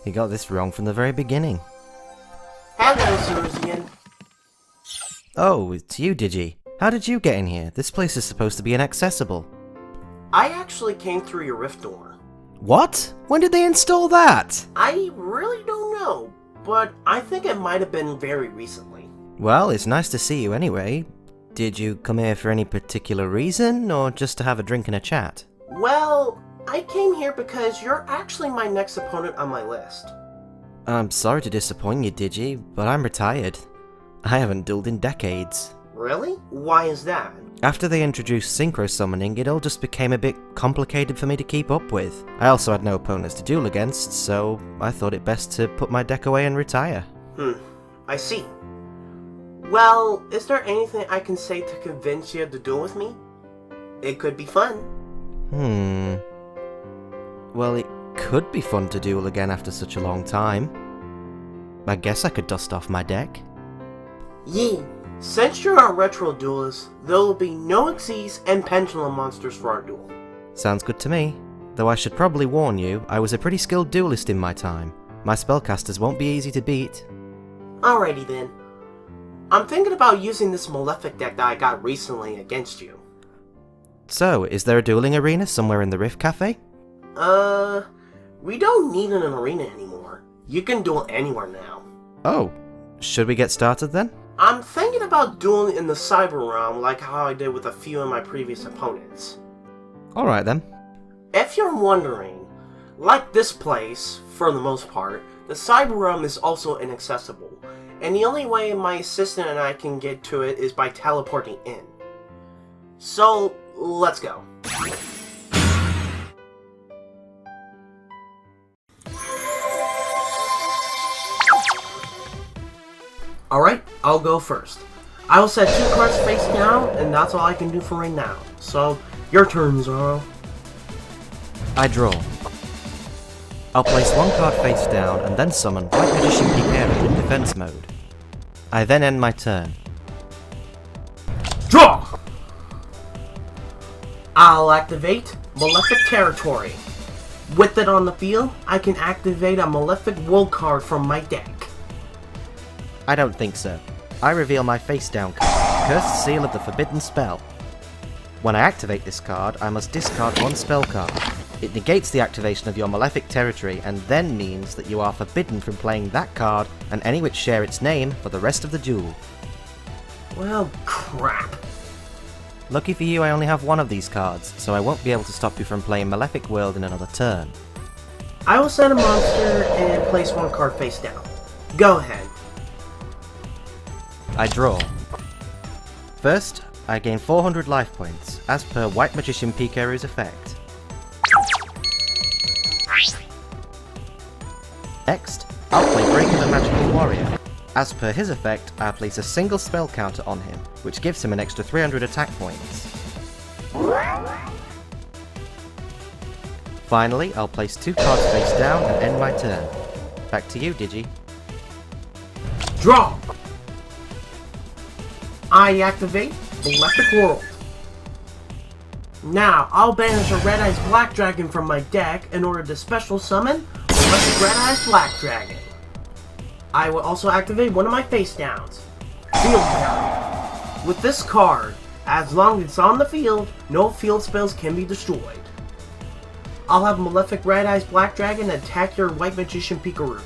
You got this wrong from the very beginning. Hello, Susan. Oh, it's you, Digi. How did you get in here? This place is supposed to be inaccessible. I actually came through your rift door. What? When did they install that? I really don't know, but I think it might have been very recently. Well, it's nice to see you anyway. Did you come here for any particular reason, or just to have a drink and a chat? Well, I came here because you're actually my next opponent on my list. I'm sorry to disappoint you, Digi, but I'm retired. I haven't dueled in decades. Really? Why is that? After they introduced synchro summoning, it all just became a bit complicated for me to keep up with. I also had no opponents to duel against, so I thought it best to put my deck away and retire. I see. Well, is there anything I can say to convince you to duel with me? It could be fun. Well, it could be fun to duel again after such a long time. I guess I could dust off my deck. Yeah. Since you're a retro duelist, there will be no Xyz and pendulum monsters for our duel. Sounds good to me. Though I should probably warn you, I was a pretty skilled duelist in my time. My spellcasters won't be easy to beat. Alrighty then. I'm thinking about using this Malefic deck that I got recently against you. So, is there a dueling arena somewhere in the Rift Cafe? We don't need an arena anymore. You can duel anywhere now. Oh, should we get started then? I'm thinking about dueling in the cyber realm like how I did with a few of my previous opponents. Alright then. If you're wondering, like this place, for the most part, the cyber realm is also inaccessible, and the only way my assistant and I can get to it is by teleporting in. So, let's go. Alright, I'll go first. I will set 2 cards face down, and that's all I can do for right now. So, your turn, Zoro. I draw. I'll place 1 card face down and then summon White Magician Picaro in defense mode. I then end my turn. Draw! I'll activate Malefic Territory. With it on the field, I can activate a Malefic World card from my deck. I don't think so. I reveal my face down card, Cursed Seal of the Forbidden Spell. When I activate this card, I must discard 1 spell card. It negates the activation of your Malefic territory and then means that you are forbidden from playing that card and any which share its name for the rest of the duel. Well, crap. Lucky for you, I only have 1 of these cards, so I won't be able to stop you from playing Malefic World in another turn. I will send a monster and place 1 card face down. Go ahead. I draw. First, I gain 400 life points, as per White Magician Picaro's effect. Next, I'll play Break of the Magical Warrior. As per his effect, I'll place a single spell counter on him, which gives him an extra 300 attack points. Finally, I'll place 2 cards face down and end my turn. Back to you, Digi. Draw! I activate Malefic World. Now, I'll banish a Red Eyes Black Dragon from my deck in order to special summon Malefic Red Eyes Black Dragon. I will also activate 1 of my face downs, Field Barrier. With this card, as long as it's on the field, no field spells can be destroyed. I'll have Malefic Red Eyes Black Dragon attack your White Magician Picaro.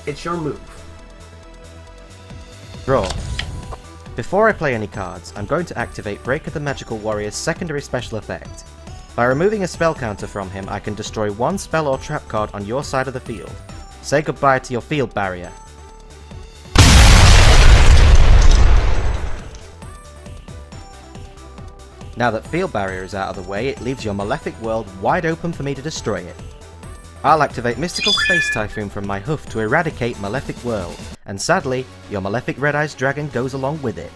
It's your move. Draw. Before I play any cards, I'm going to activate Break of the Magical Warrior's secondary special effect. By removing a spell counter from him, I can destroy 1 spell or trap card on your side of the field. Say goodbye to your field barrier. Now that field barrier is out of the way, it leaves your Malefic world wide open for me to destroy it. I'll activate Mystical Space Typhoon from my hoof to eradicate Malefic World, and sadly, your Malefic Red-Eyes Dragon goes along with it.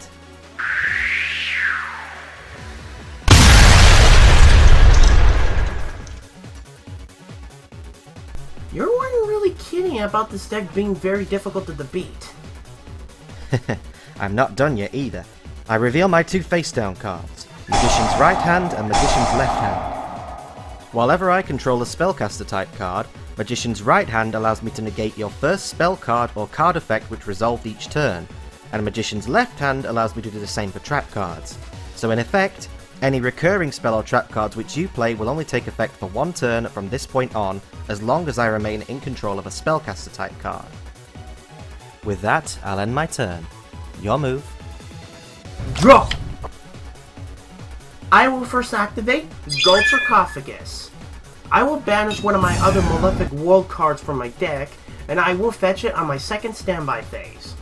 You weren't really kidding about this deck being very difficult to beat. I'm not done yet either. I reveal my two face-down cards, Magician's Right Hand and Magician's Left Hand. While ever I control a Spellcaster type card, Magician's Right Hand allows me to negate your first spell card or card effect which resolved each turn, and Magician's Left Hand allows me to do the same for trap cards. So in effect, any recurring spell or trap cards which you play will only take effect for one turn from this point on, as long as I remain in control of a Spellcaster type card. With that, I'll end my turn. Your move. Draw! I will first activate Gold Sarcophagus. I will banish one of my other Malefic World cards from my deck, and I will fetch it on my second standby phase.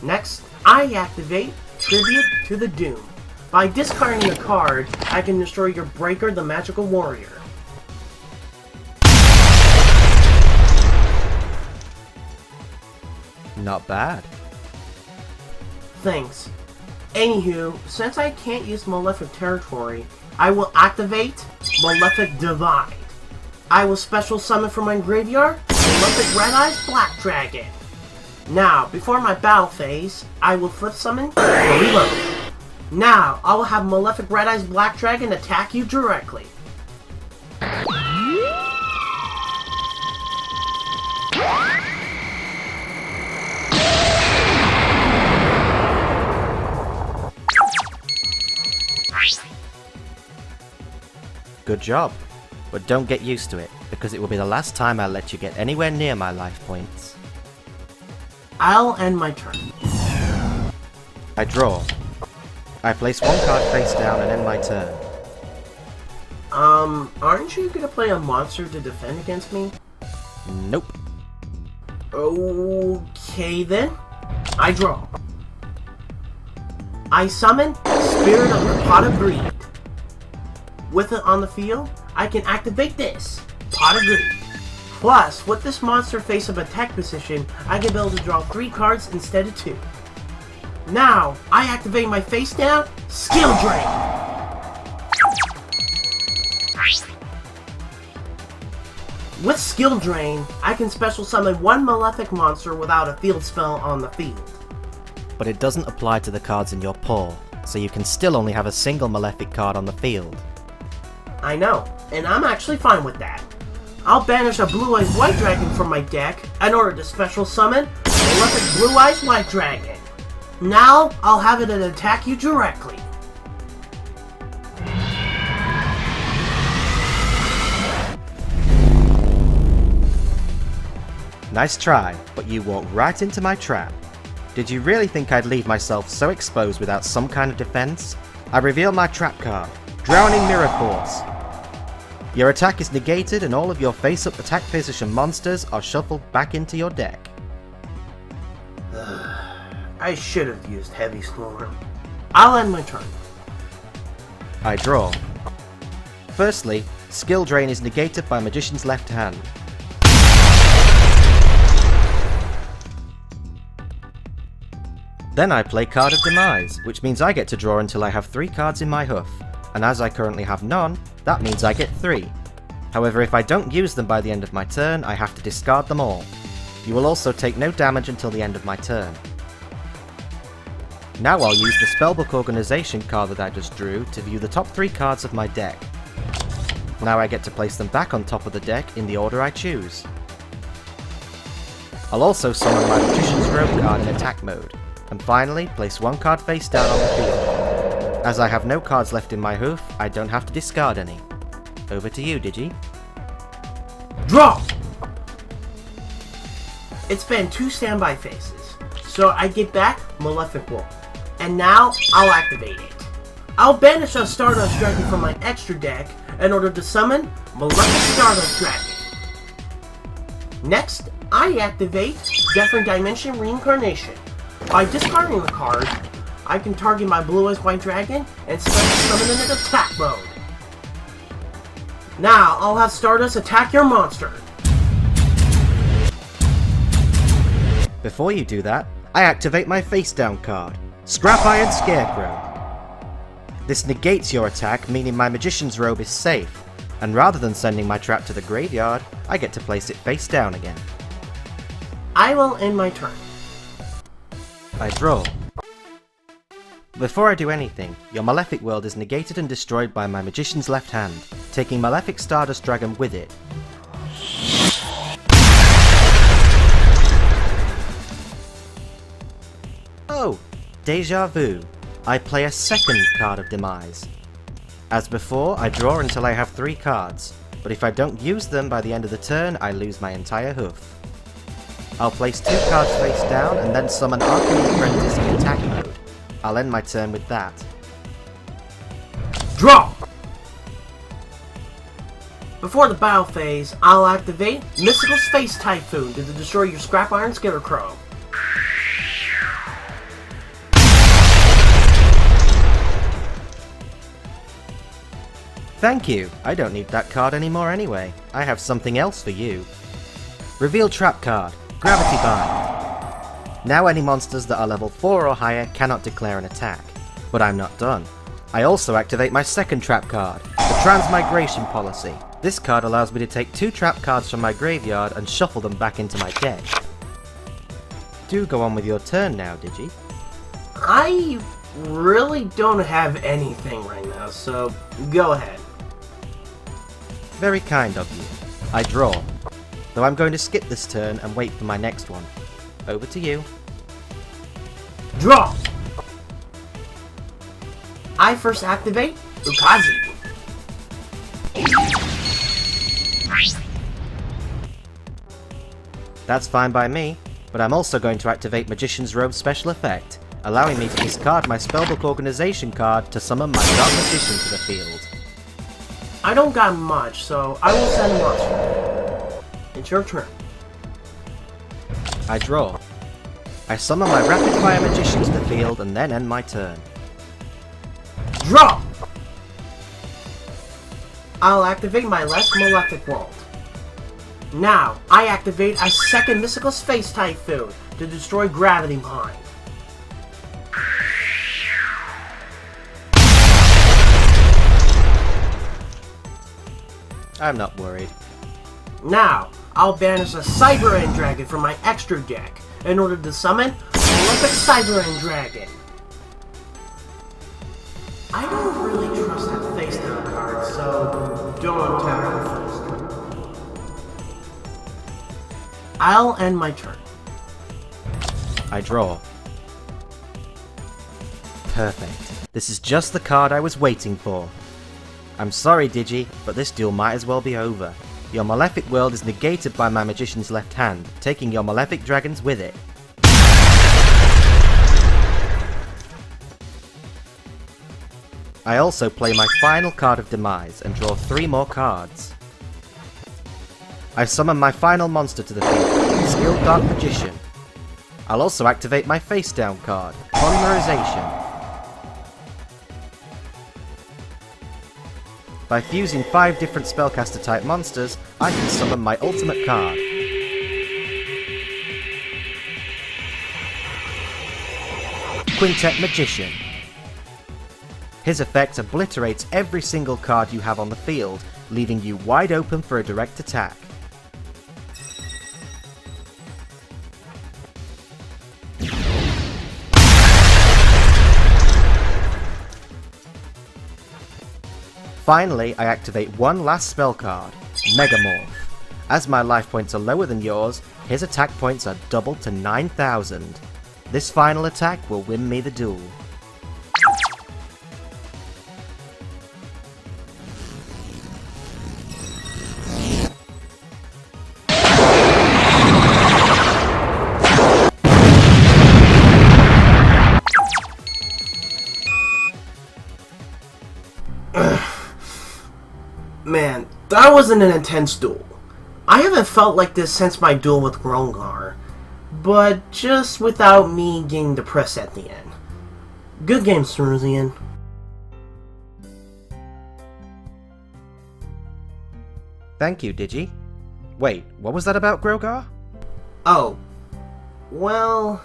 Next, I activate Tribute to the Doom. By discarding a card, I can destroy your Breaker, the Magical Warrior. Not bad. Thanks. Anywho, since I can't use Malefic Territory, I will activate Malefic Divide. I will special summon from my graveyard Malefic Red-Eyes Black Dragon. Now, before my battle phase, I will flip summon or reload. Now, I will have Malefic Red-Eyes Black Dragon attack you directly. Good job. But don't get used to it, because it will be the last time I'll let you get anywhere near my life points. I'll end my turn. I draw. I place one card face down and end my turn. Aren't you gonna play a monster to defend against me? Nope. Okay then. I draw. I summon Spirit of the Pot of Greed. With it on the field, I can activate this, Pot of Greed. Plus, with this monster face-up attack position, I can be able to draw 3 cards instead of 2. Now, I activate my face-down, Skill Drain. With Skill Drain, I can special summon one Malefic monster without a field spell on the field. But it doesn't apply to the cards in your paw, so you can still only have a single Malefic card on the field. I know, and I'm actually fine with that. I'll banish a Blue Eyes White Dragon from my deck in order to special summon Malefic Blue Eyes White Dragon. Now, I'll have it attack you directly. Nice try, but you walked right into my trap. Did you really think I'd leave myself so exposed without some kind of defense? I reveal my trap card, Drowning Mirror Force. Your attack is negated and all of your face-up attack position monsters are shuffled back into your deck. I should have used Heavy Storm. I'll end my turn. I draw. Firstly, Skill Drain is negated by Magician's Left Hand. Then I play Card of Demise, which means I get to draw until I have 3 cards in my hoof, and as I currently have none, that means I get 3. However, if I don't use them by the end of my turn, I have to discard them all. You will also take no damage until the end of my turn. Now I'll use the Spellbook Organization card that I just drew to view the top 3 cards of my deck. Now I get to place them back on top of the deck in the order I choose. I'll also summon my Magician's Robe card in attack mode, and finally place 1 card face down on the field. As I have no cards left in my hoof, I don't have to discard any. Over to you, Digi. Draw! It's been 2 standby phases, so I get back Malefic World. And now, I'll activate it. I'll banish a Stardust Dragon from my extra deck in order to summon Malefic Stardust Dragon. Next, I activate Different Dimension Reincarnation. By discarding the card, I can target my Blue Eyes White Dragon and special summon it in attack mode. Now, I'll have Stardust attack your monster. Before you do that, I activate my face down card, Scrap Iron Scarecrow. This negates your attack, meaning my Magician's Robe is safe, and rather than sending my trap to the graveyard, I get to place it face down again. I will end my turn. I draw. Before I do anything, your Malefic world is negated and destroyed by my Magician's left hand, taking Malefic Stardust Dragon with it. Oh, Deja Vu. I play a second card of Demise. As before, I draw until I have 3 cards, but if I don't use them by the end of the turn, I lose my entire hoof. I'll place 2 cards face down and then summon Arcane Apprentice in attack mode. I'll end my turn with that. Draw! Before the battle phase, I'll activate Mystical Space Typhoon to destroy your Scrap Iron Scarecrow. Thank you, I don't need that card anymore anyway. I have something else for you. Reveal trap card, Gravity Bind. Now any monsters that are level 4 or higher cannot declare an attack. But I'm not done. I also activate my second trap card, the Transmigration Policy. This card allows me to take 2 trap cards from my graveyard and shuffle them back into my deck. Do go on with your turn now, Digi. I really don't have anything right now, so go ahead. Very kind of you. I draw. Though I'm going to skip this turn and wait for my next one. Over to you. Draw! I first activate Ukazi. That's fine by me, but I'm also going to activate Magician's Robe special effect, allowing me to discard my Spellbook Organization card to summon my Dark Magician to the field. I don't got much, so I will send monster. It's your turn. I draw. I summon my Rapid Fire Magician to the field and then end my turn. Draw! I'll activate my last Malefic world. Now, I activate a second Mystical Space Typhoon to destroy Gravity Bind. I'm not worried. Now, I'll banish a Cyber End Dragon from my extra deck in order to summon Malefic Cyber End Dragon. I don't really trust that face down card, so don't untap it first. I'll end my turn. I draw. Perfect. This is just the card I was waiting for. I'm sorry, Digi, but this duel might as well be over. Your Malefic world is negated by my Magician's left hand, taking your Malefic dragons with it. I also play my final card of Demise and draw 3 more cards. I summon my final monster to the field, Skilled Dark Magician. I'll also activate my face down card, Polymerization. By fusing 5 different spellcaster type monsters, I can summon my ultimate card. Quintet Magician. His effect obliterates every single card you have on the field, leaving you wide open for a direct attack. Finally, I activate one last spell card, Megamorph. As my life points are lower than yours, his attack points are doubled to 9,000. This final attack will win me the duel. Man, that wasn't an intense duel. I haven't felt like this since my duel with Grongar, but just without me getting depressed at the end. Good game, Cerusian. Thank you, Digi. Wait, what was that about Grogar? Oh, Well,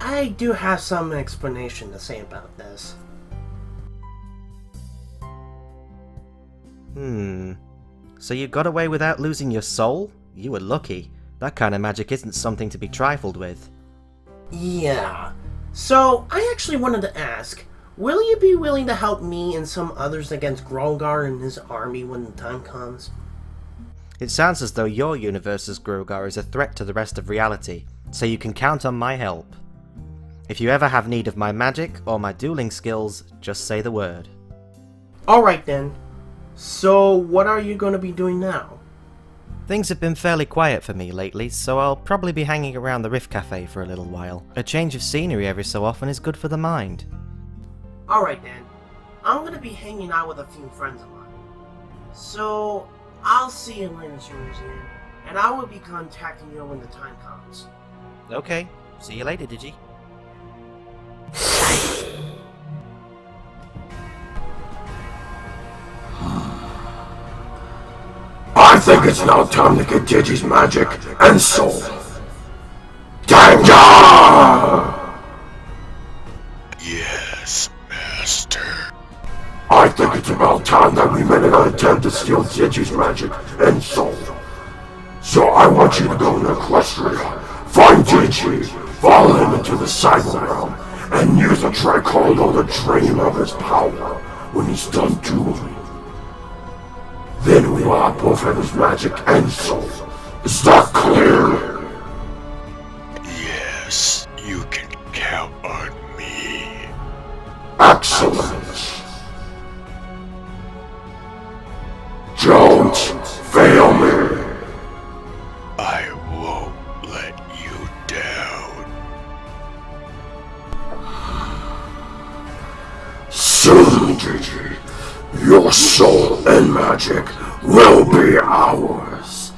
I do have some explanation to say about this. So you got away without losing your soul? You were lucky. That kind of magic isn't something to be trifled with. Yeah. So, I actually wanted to ask, will you be willing to help me and some others against Grolgar and his army when the time comes? It sounds as though your universe's Grogar is a threat to the rest of reality, so you can count on my help. If you ever have need of my magic or my dueling skills, just say the word. Alright then. So, what are you going to be doing now? Things have been fairly quiet for me lately, so I'll probably be hanging around the Rift Cafe for a little while. A change of scenery every so often is good for the mind. Alright then. I'm going to be hanging out with a few friends of mine. So, I'll see you later, Susan, and I will be contacting you when the time comes. Okay, see you later, Digi. I think it's now time to get Digi's magic and soul. Danger! Yes, Master. I think it's about time that we made an attempt to steal Digi's magic and soul. So I want you to go to Equestria, find Digi, follow him into the cyber realm, and use a tricorder to drain him of his power when he's done dueling. Then we will have both of his magic and soul. Is that clear? Yes, you can count on me. Excellent. Don't fail me. I won't let you down. Soon, Digi, your soul and magic will be ours.